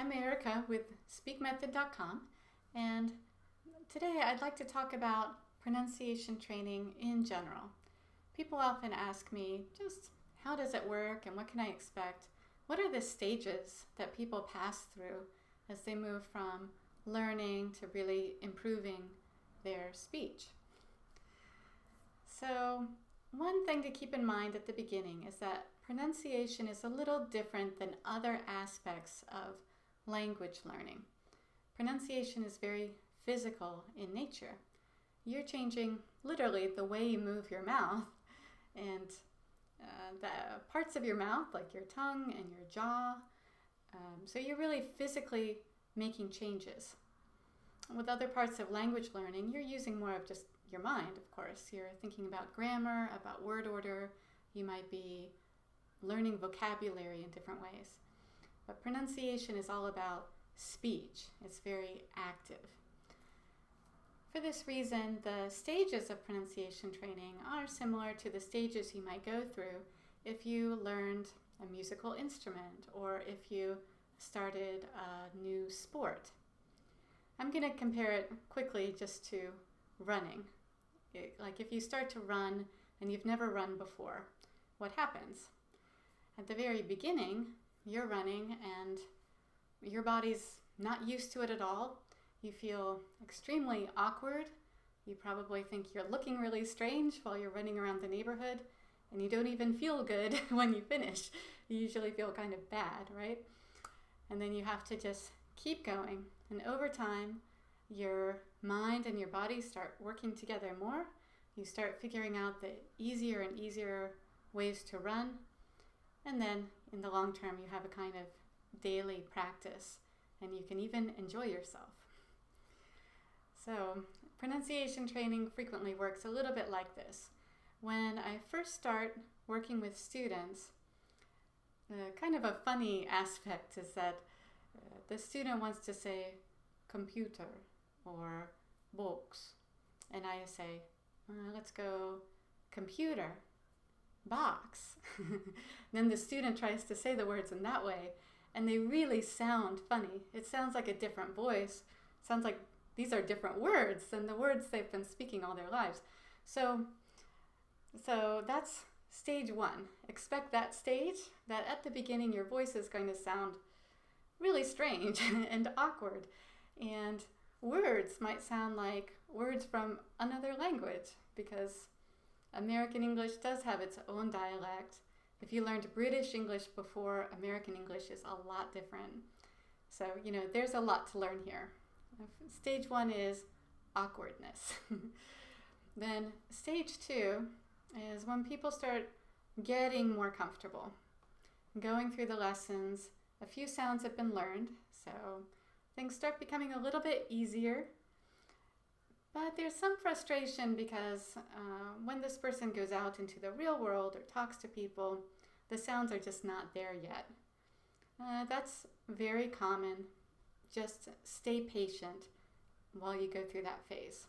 I'm Erica with SpeakMethod.com, and today I'd like to talk about pronunciation training in general. People often ask me just how does it work and what can I expect? What are the stages that people pass through as they move from learning to really improving their speech? So, one thing to keep in mind at the beginning is that pronunciation is a little different than other aspects of language learning. Pronunciation is very physical in nature. You're changing literally the way you move your mouth and the parts of your mouth like your tongue and your jaw. So you're really physically making changes. With other parts of language learning, you're using more of just your mind, of course. You're thinking about grammar, about word order. You might be learning vocabulary in different ways. But pronunciation is all about speech. It's very active. For this reason, the stages of pronunciation training are similar to the stages you might go through if you learned a musical instrument or if you started a new sport. I'm going to compare it quickly just to running. Like if you start to run and you've never run before, what happens? At the very beginning, you're running and your body's not used to it at all. You feel extremely awkward. You probably think you're looking really strange while you're running around the neighborhood, and you don't even feel good when you finish. You usually feel kind of bad, right? And then you have to just keep going. And over time, your mind and your body start working together more. You start figuring out the easier and easier ways to run. And then in the long term, you have a kind of daily practice and you can even enjoy yourself. So pronunciation training frequently works a little bit like this. When I first start working with students, kind of a funny aspect is that the student wants to say computer or books. And I say, let's go computer, box. Then the student tries to say the words in that way, and they really sound funny. It sounds like a different voice. It sounds like these are different words than the words they've been speaking all their lives. So that's stage one. Expect that stage, that at the beginning your voice is going to sound really strange and awkward. And words might sound like words from another language because American English does have its own dialect. If you learned British English before, American English is a lot different. So, there's a lot to learn here. Stage one is awkwardness. Then stage two is when people start getting more comfortable, going through the lessons. A few sounds have been learned, so things start becoming a little bit easier. But there's some frustration because when this person goes out into the real world or talks to people, the sounds are just not there yet. That's very common. Just stay patient while you go through that phase.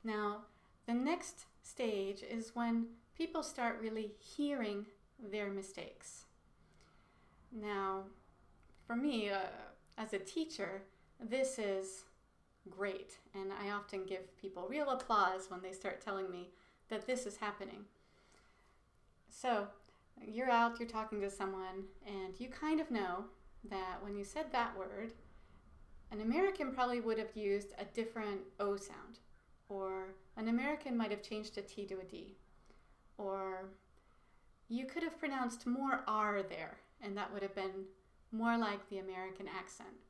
Now, the next stage is when people start really hearing their mistakes. Now, for me, as a teacher, this is great, and I often give people real applause when they start telling me that this is happening. So, you're out, you're talking to someone, and you kind of know that when you said that word, an American probably would have used a different O sound, or an American might have changed a T to a D, or you could have pronounced more R there, and that would have been more like the American accent.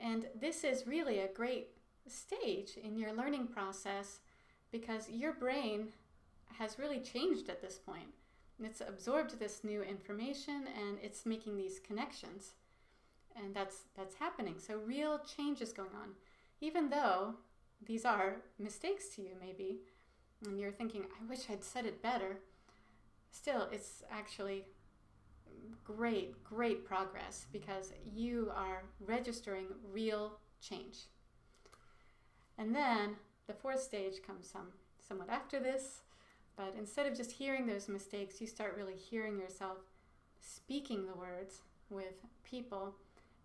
And this is really a great stage in your learning process because your brain has really changed at this point. It's absorbed this new information and it's making these connections. And that's happening. So real change is going on. Even though these are mistakes to you maybe, and you're thinking, I wish I'd said it better, still it's actually great progress because you are registering real change. And then the fourth stage comes somewhat after this, But instead of just hearing those mistakes, you start really hearing yourself speaking the words with people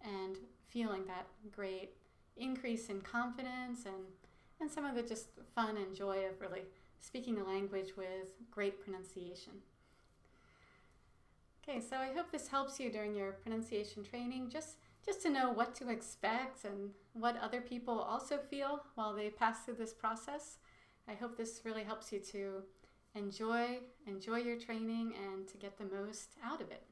and feeling that great increase in confidence and some of the just fun and joy of really speaking a language with great pronunciation. Okay, so I hope this helps you during your pronunciation training, just to know what to expect and what other people also feel while they pass through this process. I hope this really helps you to enjoy your training and to get the most out of it.